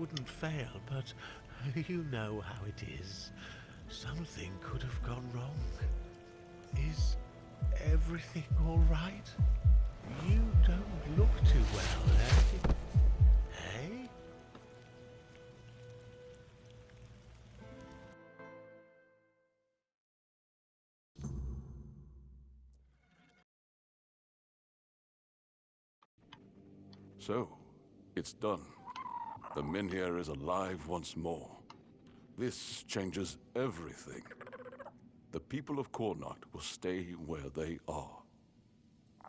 wouldn't fail, but you know how it is. Something could have gone wrong. Is everything all right? You don't look too well, eh? Hey? So, it's done. The Minhir is alive once more. This changes everything. The people of Cornoct will stay where they are.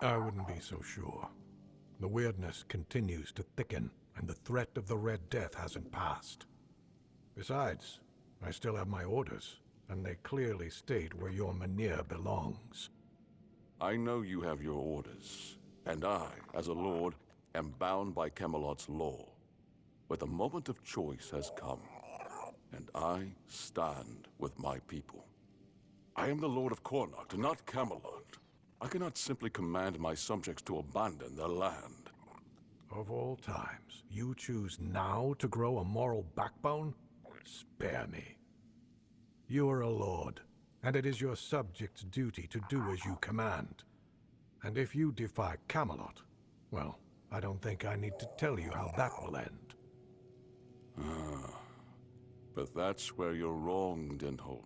I wouldn't be so sure. The weirdness continues to thicken, and the threat of the Red Death hasn't passed. Besides, I still have my orders, and they clearly state where your Mynheer belongs. I know you have your orders, and I, as a lord, am bound by Camelot's law. But the moment of choice has come, and I stand with my people. I am the Lord of Cornoct, not Camelot. I cannot simply command my subjects to abandon their land. Of all times, you choose now to grow a moral backbone? Spare me. You are a lord, and it is your subjects' duty to do as you command. And if you defy Camelot, well, I don't think I need to tell you how that will end. But that's where you're wrong, Denholm.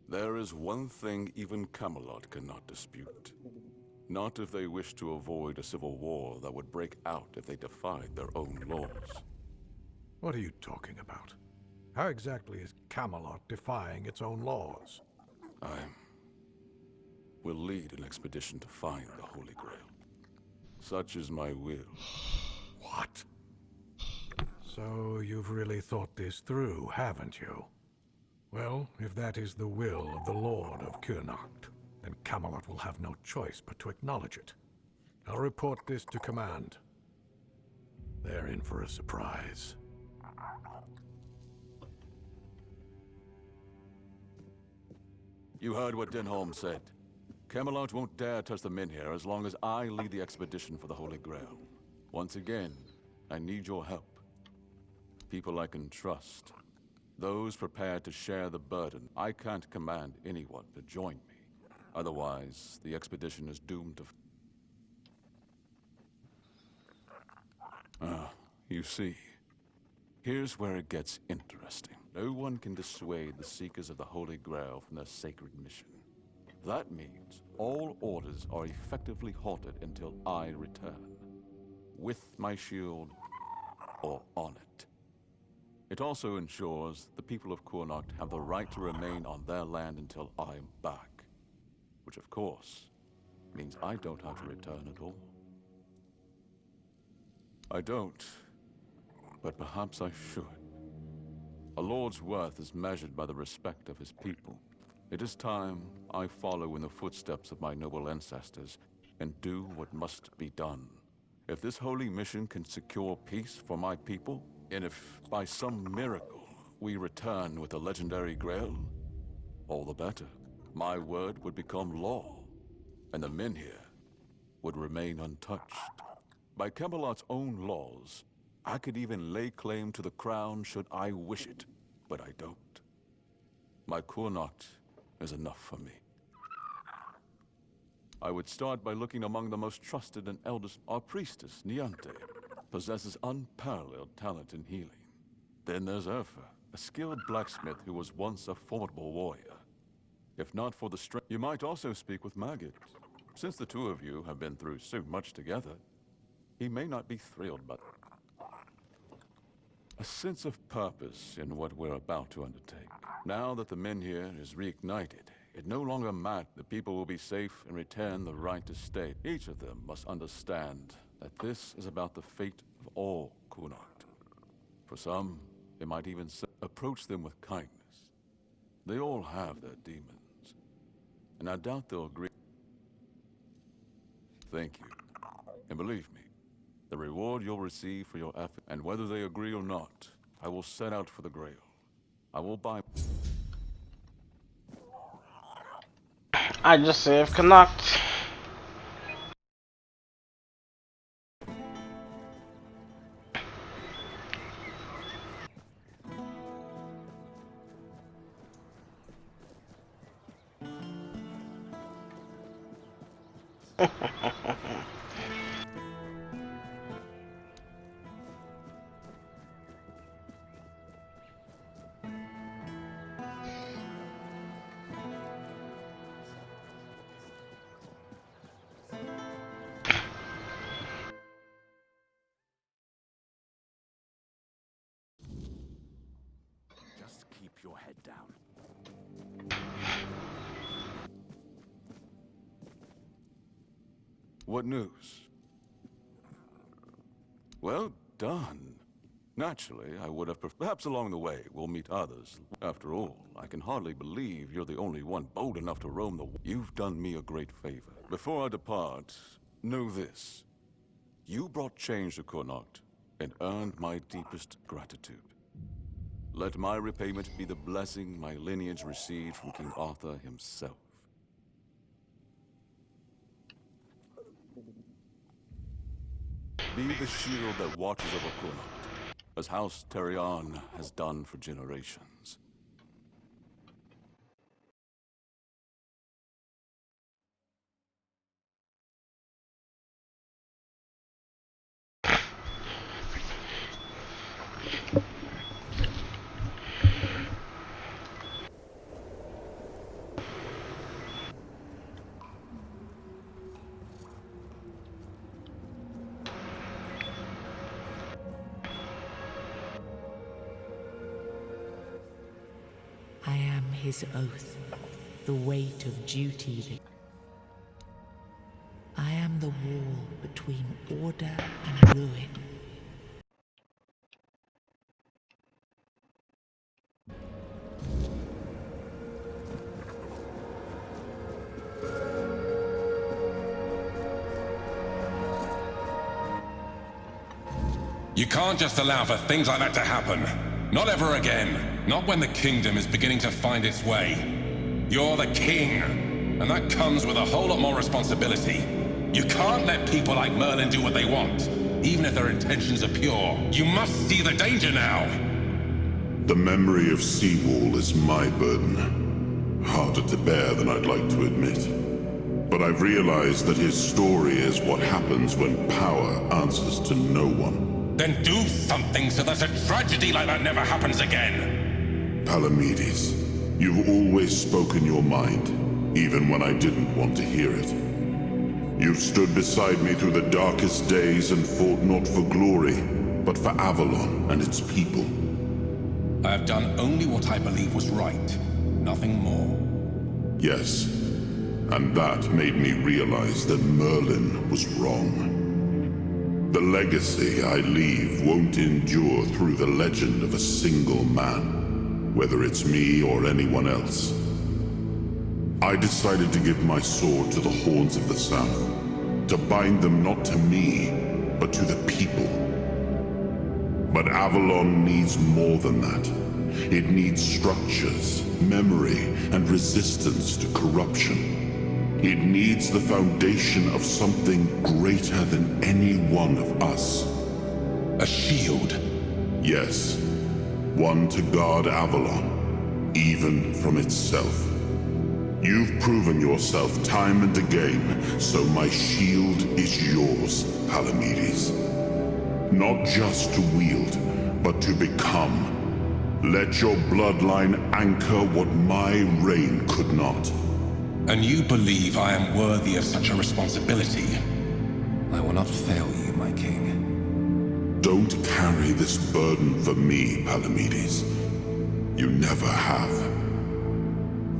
There is one thing even Camelot cannot dispute. Not if they wish to avoid a civil war that would break out if they defied their own laws. What are you talking about? How exactly is Camelot defying its own laws? I will lead an expedition to find the Holy Grail. Such is my will. What? So you've really thought this through, haven't you? Well, if that is the will of the Lord of Cornoct, then Camelot will have no choice but to acknowledge it. I'll report this to command. They're in for a surprise. You heard what Denholm said. Camelot won't dare touch the Minhir as long as I lead the expedition for the Holy Grail. Once again, I need your help. People I can trust. Those prepared to share the burden. I can't command anyone to join me. Otherwise, the expedition is doomed to... You see, here's where it gets interesting. No one can dissuade the Seekers of the Holy Grail from their sacred mission. That means all orders are effectively halted until I return. With my shield, or on it. It also ensures the people of Cornoct have the right to remain on their land until I'm back. Which, of course, means I don't have to return at all. I don't, but perhaps I should. A lord's worth is measured by the respect of his people. It is time I follow in the footsteps of my noble ancestors and do what must be done. If this holy mission can secure peace for my people, and if by some miracle we return with the legendary Grail, all the better. My word would become law, and the Minhir would remain untouched. By Camelot's own laws, I could even lay claim to the crown should I wish it, but I don't. My Cornoct is enough for me. I would start by looking among the most trusted and eldest. Our priestess, Niante, possesses unparalleled talent in healing. Then there's Urfa, a skilled blacksmith who was once a formidable warrior. If not for the strength, you might also speak with Maggot. Since the two of you have been through so much together, he may not be thrilled by a sense of purpose in what we're about to undertake. Now that the Minhir is reignited, it no longer matters. The people will be safe and retain the right to stay. Each of them must understand that this is about the fate of all Cornoct. For some, they might even approach them with kindness. They all have their demons, and I doubt they'll agree. Thank you. And believe me, the reward you'll receive for your effort, and whether they agree or not, I will set out for the Grail. I will buy... I just saved Connacht. Just keep your head down. What news? Well done. Naturally, I would have perhaps along the way we'll meet others. After all, I can hardly believe you're the only one bold enough to roam the... You've done me a great favor. Before I depart, know this. You brought change to Connacht and earned my deepest gratitude. Let my repayment be the blessing my lineage received from King Arthur himself. Be the shield that watches over Connacht, as House Terion has done for generations. I am his oath, the weight of duty. I am the wall between order and ruin. You can't just allow for things like that to happen. Not ever again. Not when the kingdom is beginning to find its way. You're the king, and that comes with a whole lot more responsibility. You can't let people like Merlin do what they want, even if their intentions are pure. You must see the danger now. The memory of Seawall is my burden. Harder to bear than I'd like to admit. But I've realized that his story is what happens when power answers to no one. Then do something so that a tragedy like that never happens again. Palamedes, you've always spoken your mind, even when I didn't want to hear it. You've stood beside me through the darkest days and fought not for glory, but for Avalon and its people. I have done only what I believe was right, nothing more. Yes, and that made me realize that Merlin was wrong. The legacy I leave won't endure through the legend of a single man, whether it's me or anyone else. I decided to give my sword to the Horns of the South, to bind them not to me, but to the people. But Avalon needs more than that. It needs structures, memory, and resistance to corruption. It needs the foundation of something greater than any one of us. A shield? Yes. One to guard Avalon, even from itself. You've proven yourself time and again, so my shield is yours, Palamedes. Not just to wield, but to become. Let your bloodline anchor what my reign could not. And you believe I am worthy of such a responsibility? I will not fail you, my king. Don't carry this burden for me, Palamedes. You never have.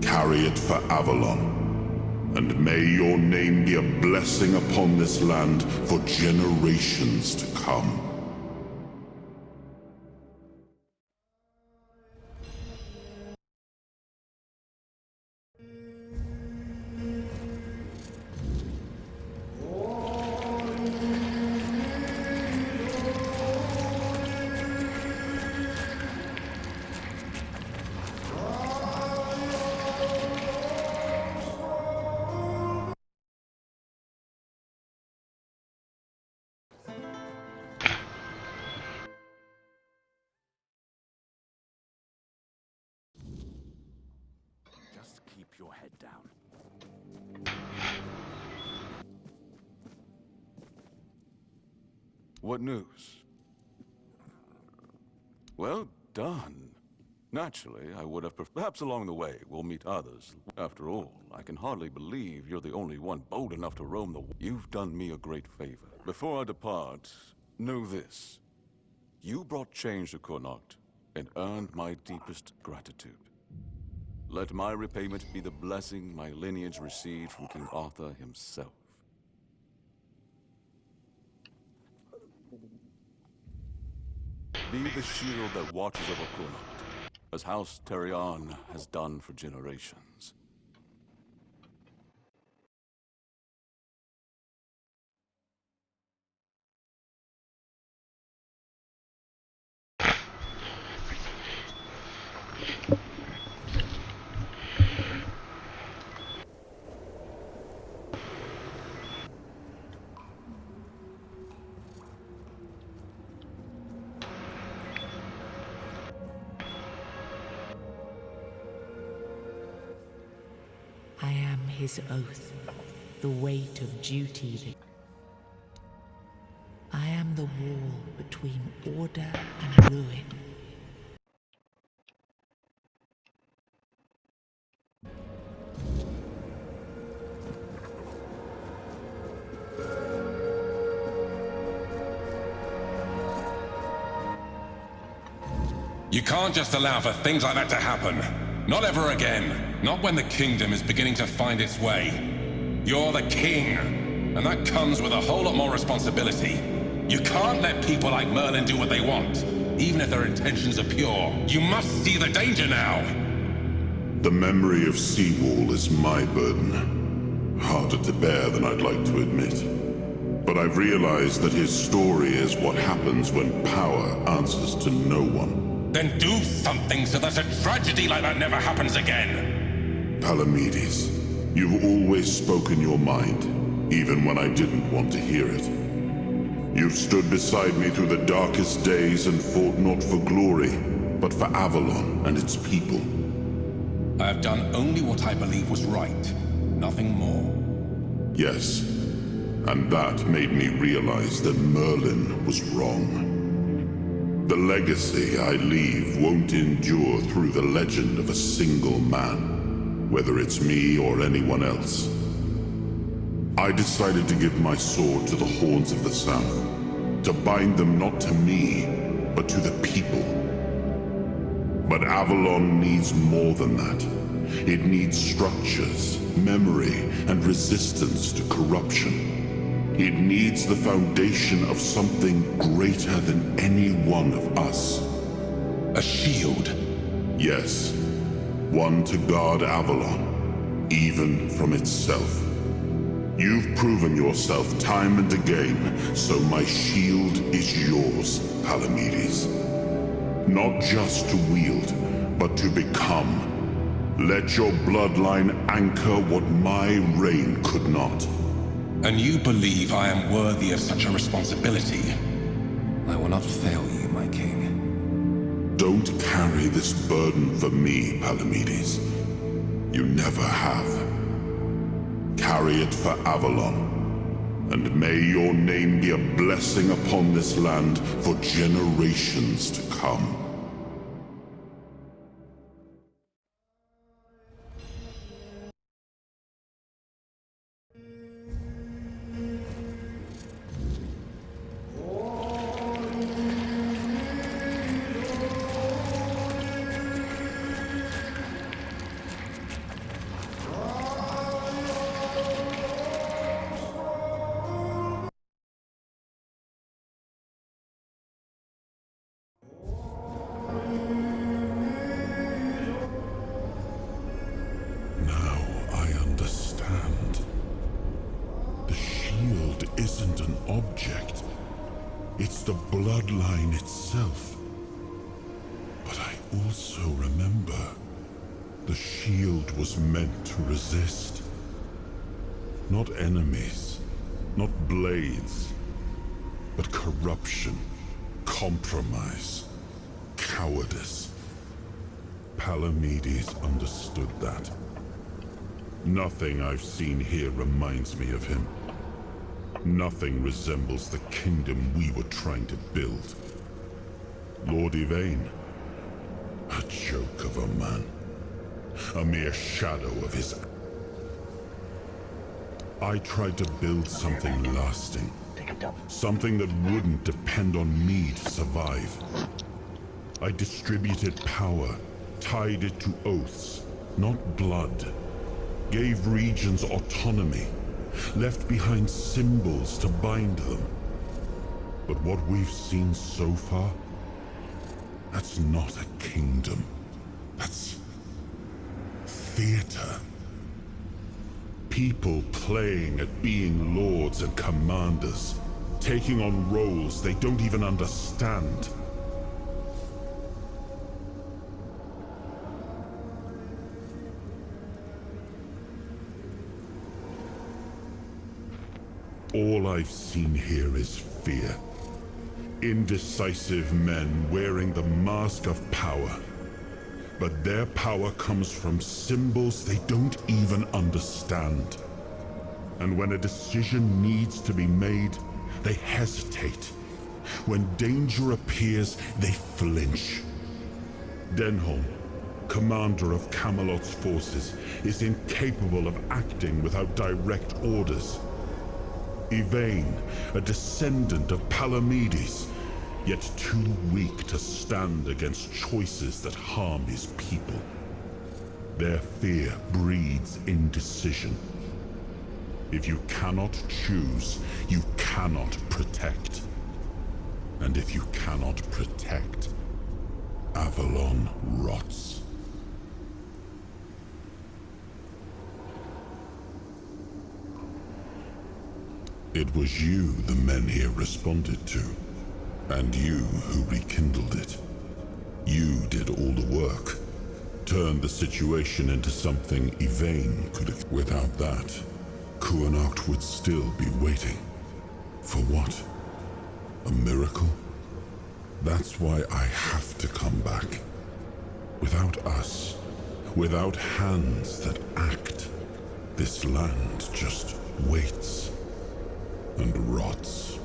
Carry it for Avalon, and may your name be a blessing upon this land for generations to come. What news? Well done. Naturally, I would have perhaps along the way we'll meet others. After all, I can hardly believe you're the only one bold enough to roam the... You've done me a great favor. Before I depart, know this. You brought change to Connacht and earned my deepest gratitude. Let my repayment be the blessing my lineage received from King Arthur himself. Be the shield that watches over Connacht, as House Terion has done for generations. I am his oath, the weight of duty that... I am the wall between order and ruin. You can't just allow for things like that to happen. Not ever again. Not when the kingdom is beginning to find its way. You're the king, and that comes with a whole lot more responsibility. You can't let people like Merlin do what they want, even if their intentions are pure. You must see the danger now! The memory of Seawall is my burden. Harder to bear than I'd like to admit. But I've realized that his story is what happens when power answers to no one. Then do something so that a tragedy like that never happens again! Palamedes, you've always spoken your mind, even when I didn't want to hear it. You've stood beside me through the darkest days and fought not for glory, but for Avalon and its people. I have done only what I believe was right, nothing more. Yes, and that made me realize that Merlin was wrong. The legacy I leave won't endure through the legend of a single man, whether it's me or anyone else. I decided to give my sword to the Horns of the South, to bind them not to me, but to the people. But Avalon needs more than that. It needs structures, memory, and resistance to corruption. It needs the foundation of something greater than any one of us. A shield? Yes. One to guard Avalon, even from itself. You've proven yourself time and again, so my shield is yours, Palamedes. Not just to wield, but to become. Let your bloodline anchor what my reign could not. And you believe I am worthy of such a responsibility? I will not fail you, my king. Don't carry this burden for me, Palamedes. You never have. Carry it for Avalon, and may your name be a blessing upon this land for generations to come. Isn't an object. It's the bloodline itself. But I also remember the shield was meant to resist. Not enemies, not blades, but corruption, compromise, cowardice. Palamedes understood that. Nothing I've seen here reminds me of him. Nothing resembles the kingdom we were trying to build. Lord Yvain, a joke of a man. A mere shadow of his... I tried to build something lasting. Something that wouldn't depend on me to survive. I distributed power, tied it to oaths, not blood. Gave regions autonomy, left behind symbols to bind them. But what we've seen so far, that's not a kingdom. That's theater. People playing at being lords and commanders, taking on roles they don't even understand. All I've seen here is fear. Indecisive men wearing the mask of power. But their power comes from symbols they don't even understand. And when a decision needs to be made, they hesitate. When danger appears, they flinch. Denholm, commander of Camelot's forces, is incapable of acting without direct orders. Yvain, a descendant of Palamedes, yet too weak to stand against choices that harm his people. Their fear breeds indecision. If you cannot choose, you cannot protect. And if you cannot protect, Avalon rots. It was you the men here responded to, and you who rekindled it. You did all the work, turned the situation into something Yvain could have. Without that, Kuanacht would still be waiting. For what? A miracle? That's why I have to come back. Without us, without hands that act, this land just waits and rots.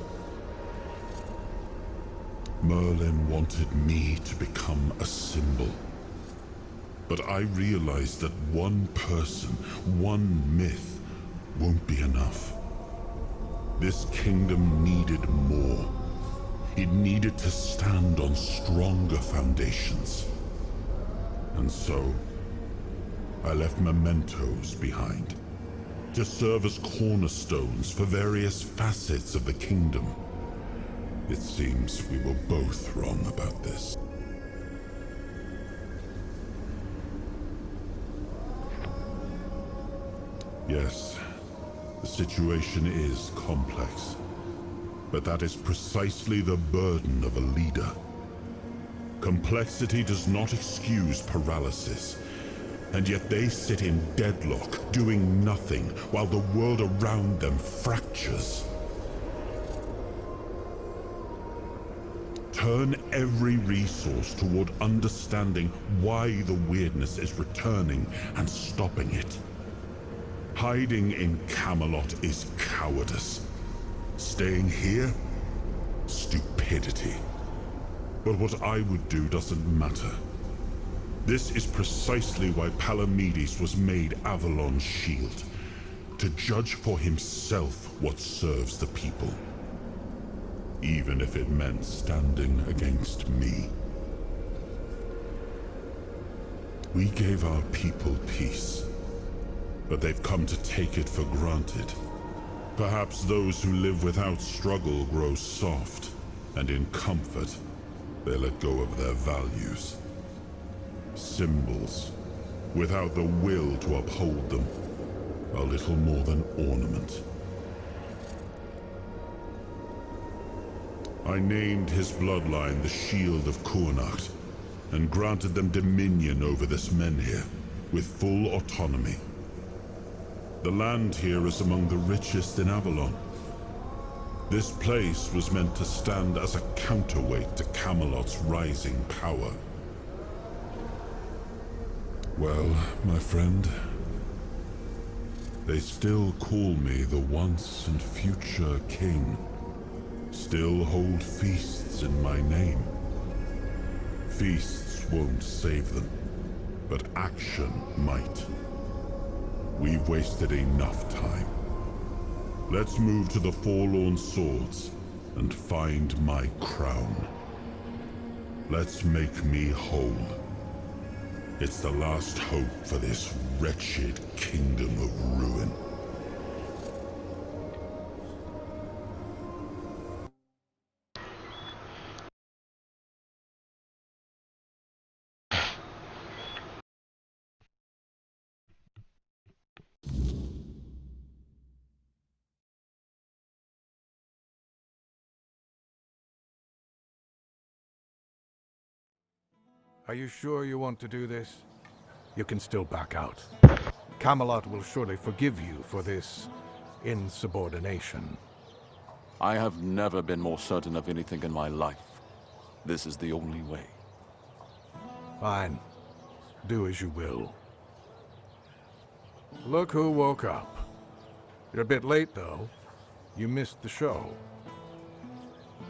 Merlin wanted me to become a symbol. But I realized that one person, one myth, won't be enough. This kingdom needed more. It needed to stand on stronger foundations. And so, I left mementos behind, to serve as cornerstones for various facets of the kingdom. It seems we were both wrong about this. Yes, the situation is complex, but that is precisely the burden of a leader. Complexity does not excuse paralysis, and yet they sit in deadlock, doing nothing, while the world around them fractures. Turn every resource toward understanding why the weirdness is returning and stopping it. Hiding in Camelot is cowardice. Staying here? Stupidity. But what I would do doesn't matter. This is precisely why Palamedes was made Avalon's shield. To judge for himself what serves the people. Even if it meant standing against me. We gave our people peace, but they've come to take it for granted. Perhaps those who live without struggle grow soft, and in comfort, they let go of their values. Symbols, without the will to uphold them, are little more than ornament. I named his bloodline the Shield of Kuanacht, and granted them dominion over this menhir, with full autonomy. The land here is among the richest in Avalon. This place was meant to stand as a counterweight to Camelot's rising power. Well, my friend, They still call me the once and future king. Still hold feasts in my name. Feasts won't save them, but action might. We've wasted enough time. Let's move to the Forlorn Swords and find my crown. Let's make me whole. It's the last hope for this wretched kingdom of ruin. Are you sure you want to do this? You can still back out. Camelot will surely forgive you for this insubordination. I have never been more certain of anything in my life. This is the only way. Fine. Do as you will. Look who woke up. You're a bit late, though. You missed the show.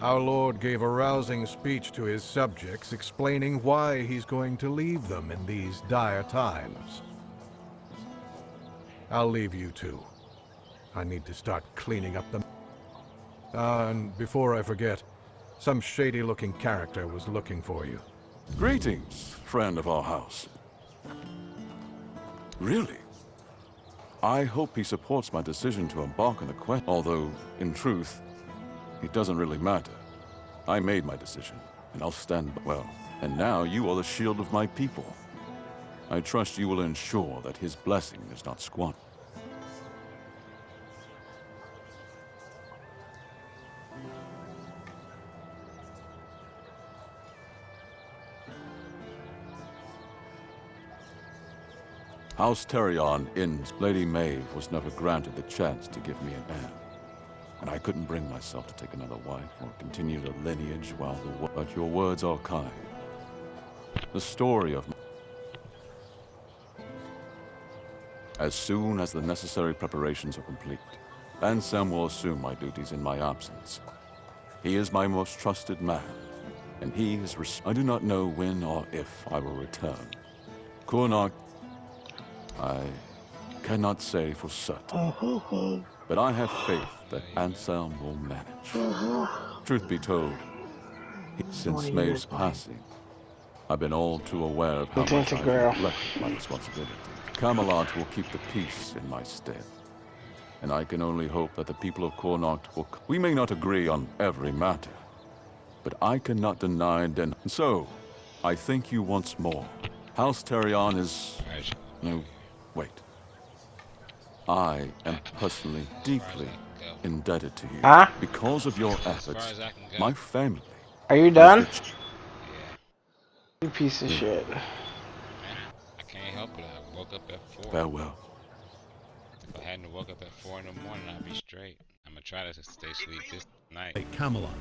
Our Lord gave a rousing speech to his subjects explaining why he's going to leave them in these dire times. I'll leave you two. I need to start cleaning up the... and before I forget, some shady-looking character was looking for you. Greetings, friend of our house. Really? I hope he supports my decision to embark on the quest, although, in truth, it doesn't really matter. I made my decision, and I'll stand by. Well, and now you are the shield of my people. I trust you will ensure that his blessing is not squandered. House Terion ends. Lady Maeve was never granted the chance to give me an heir. And I couldn't bring myself to take another wife or continue the lineage while the... But your words are kind. The story of... As soon as the necessary preparations are complete, Ansem will assume my duties in my absence. He is my most trusted man, and he is... I do not know when or if I will return. Kurnock... I cannot say for certain. But I have faith that Ansem will manage. Truth be told, since Maeve's passing, I've been all too aware of how much I've Grail. neglected my responsibilities. Camelot will keep the peace in my stead. And I can only hope that the people of Connacht will... We may not agree on every matter, but I cannot deny So, I thank you once more. House Terion is... No, wait. I am personally deeply indebted to you. Huh? Because of your efforts, my family... Are you done? You piece of shit. I can't help it. I woke up at 4. Farewell. If I hadn't woke up at 4 in the morning, I'd be straight. I'm gonna try to stay asleep this night. Camelot.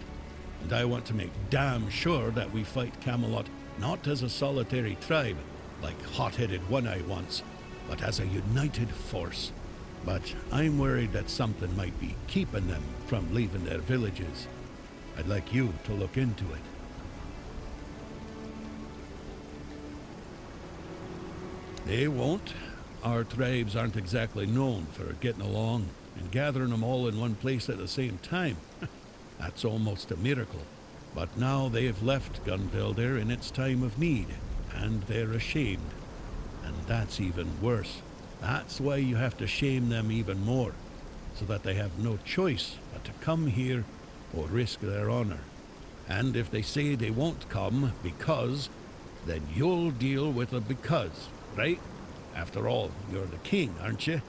And I want to make damn sure that we fight Camelot not as a solitary tribe, like hot-headed One-Eye once, but as a united force. But I'm worried that something might be keeping them from leaving their villages. I'd like you to look into it. They won't. Our tribes aren't exactly known for getting along, and gathering them all in one place at the same time. That's almost a miracle. But now they've left Gunvelder in its time of need, and they're ashamed. And that's even worse. That's why you have to shame them even more, so that they have no choice but to come here or risk their honor. And if they say they won't come because, then you'll deal with the because, right? After all, you're the king, aren't you?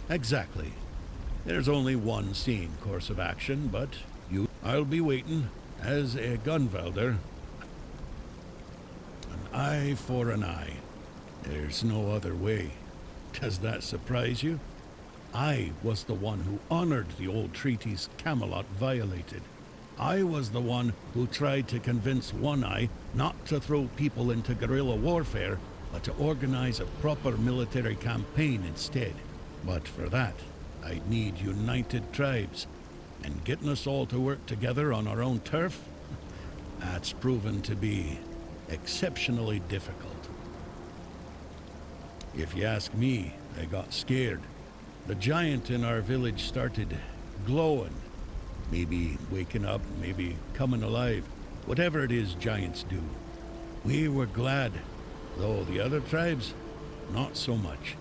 Exactly. There's only one sane course of action, but I'll be waiting as a Gunvelder. An eye for an eye. There's no other way. Does that surprise you? I was the one who honored the old treaties Camelot violated. I was the one who tried to convince One-Eye not to throw people into guerrilla warfare but to organize a proper military campaign instead. But for that, I'd need united tribes, and getting us all to work together on our own turf, that's proven to be exceptionally difficult. If you ask me, I got scared. The giant in our village started glowing. Maybe waking up, maybe coming alive. Whatever it is giants do. We were glad, though the other tribes, not so much.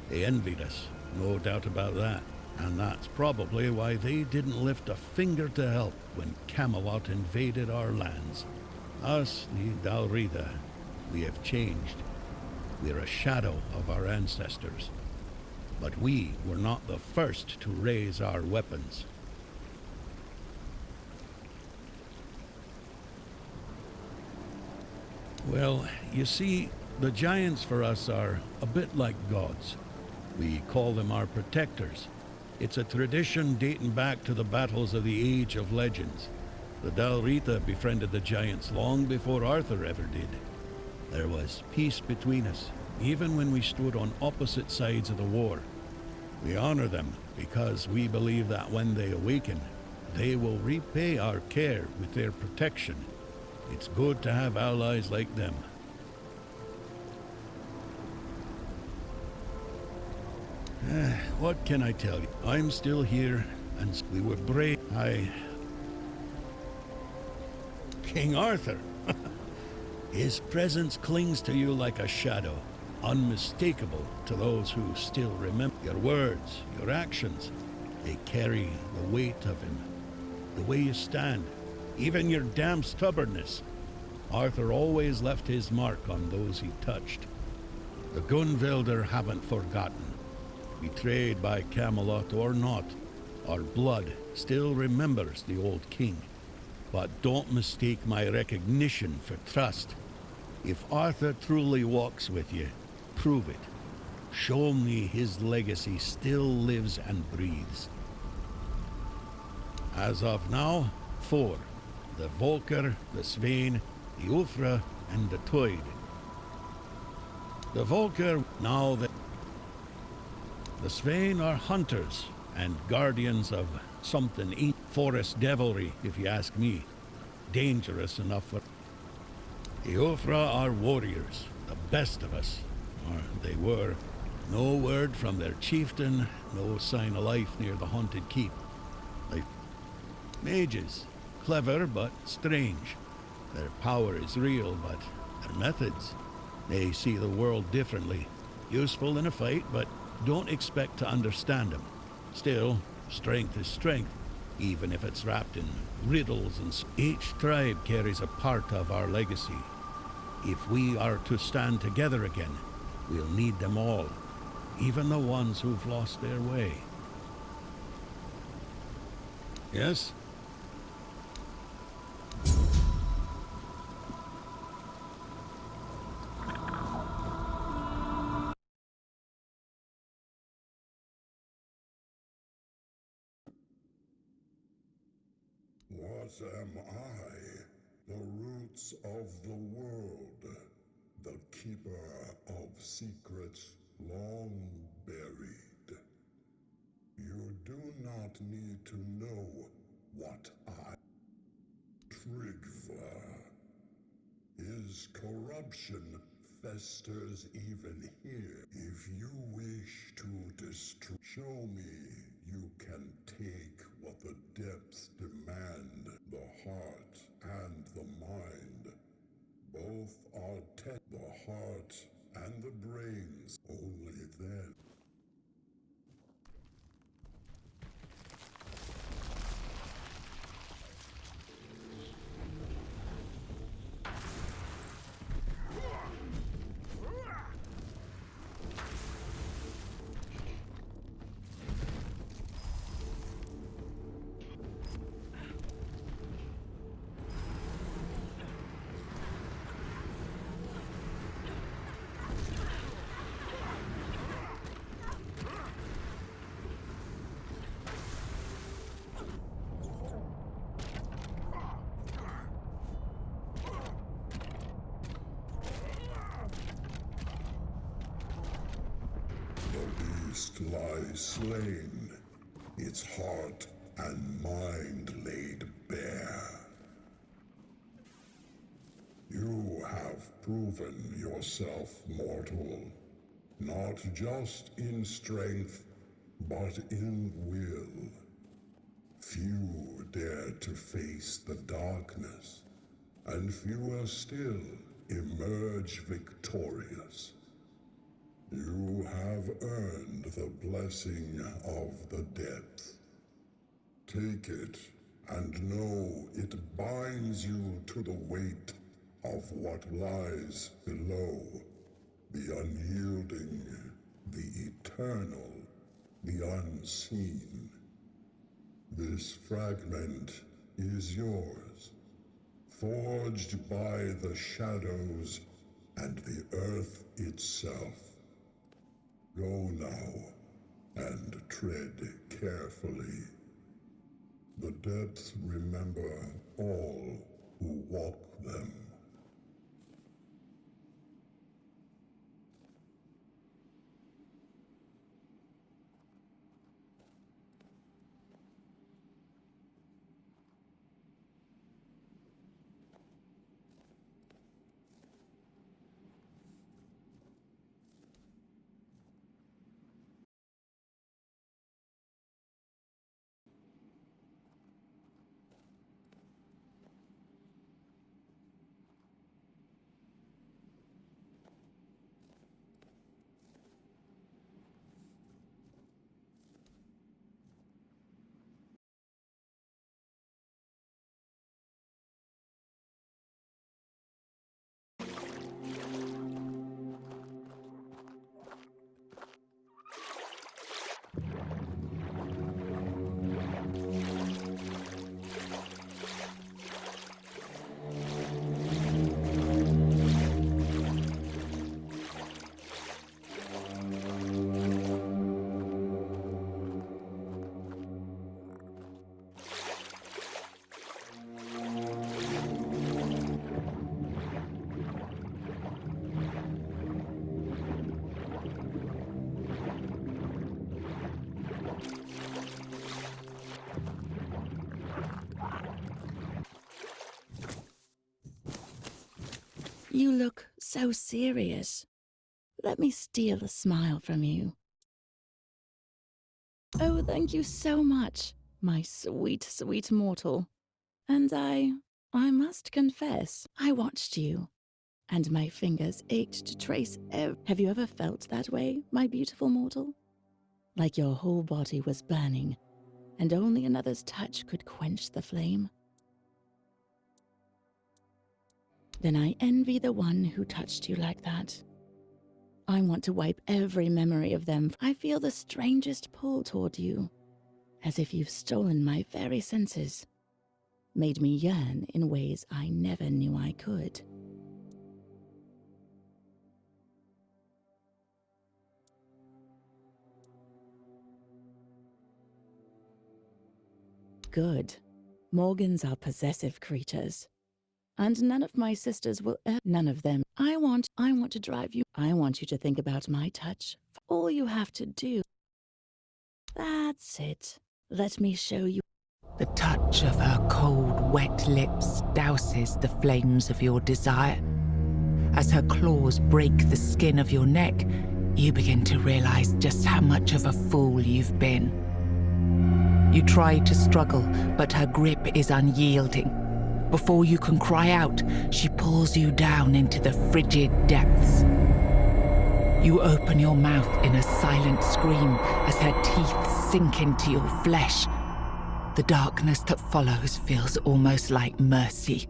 They envied us, no doubt about that. And that's probably why they didn't lift a finger to help when Camelot invaded our lands. Us, the Dalrida, we have changed. We're a shadow of our ancestors. But we were not the first to raise our weapons. Well, you see, the giants for us are a bit like gods. We call them our protectors. It's a tradition dating back to the battles of the Age of Legends. The Dalrita befriended the giants long before Arthur ever did. There was peace between us, even when we stood on opposite sides of the war. We honor them because we believe that when they awaken, they will repay our care with their protection. It's good to have allies like them. What can I tell you? I'm still here, and we were brave. King Arthur. His presence clings to you like a shadow, unmistakable to those who still remember. Your words, your actions, they carry the weight of him. The way you stand, even your damn stubbornness. Arthur always left his mark on those he touched. The Gunvilder haven't forgotten. Betrayed by Camelot or not, our blood still remembers the old king. But don't mistake my recognition for trust. If Arthur truly walks with you, prove it. Show me his legacy still lives and breathes. As of now, 4. The Volker, the Svein, the Ulfra, and the Toyd. The Volker, now that the Svein are hunters and guardians of something forest devilry, if you ask me. Dangerous enough for... The Ulfra are warriors, the best of us, or they were. No word from their chieftain, no sign of life near the haunted keep. Mages, clever but strange. Their power is real, but their methods, they see the world differently. Useful in a fight, but don't expect to understand them. Still, strength is strength, even if it's wrapped in riddles and... Each tribe carries a part of our legacy. If we are to stand together again, we'll need them all, even the ones who've lost their way. Yes? What am I? The roots of the world, the keeper of secrets long buried. You do not need to know what I... Trigva. His corruption festers even here. If you wish to destroy, show me you can take what the depths demand. The heart and the mind. Both are the heart and the brains. Only then. beast lies slain, its heart and mind laid bare. You have proven yourself mortal, not just in strength, but in will. Few dare to face the darkness, and fewer still emerge victorious. You have earned the blessing of the depth. Take it, and know it binds you to the weight of what lies below. The unyielding, the eternal, the unseen. This fragment is yours, forged by the shadows and the earth itself. Go now, and tread carefully. The depths remember all who walk them. You look so serious. Let me steal a smile from you. Oh, thank you so much, my sweet, sweet mortal. And I must confess, I watched you, and my fingers ached to trace Have you ever felt that way, my beautiful mortal? Like your whole body was burning, and only another's touch could quench the flame? Then I envy the one who touched you like that. I want to wipe every memory of them. I feel the strangest pull toward you, as if you've stolen my very senses, made me yearn in ways I never knew I could. Good. Morgans are possessive creatures. And none of my sisters will none of them. I want to drive you. I want you to think about my touch. All you have to do. That's it. Let me show you. The touch of her cold, wet lips douses the flames of your desire. As her claws break the skin of your neck, you begin to realize just how much of a fool you've been. You try to struggle, but her grip is unyielding. Before you can cry out, she pulls you down into the frigid depths. You open your mouth in a silent scream as her teeth sink into your flesh. The darkness that follows feels almost like mercy.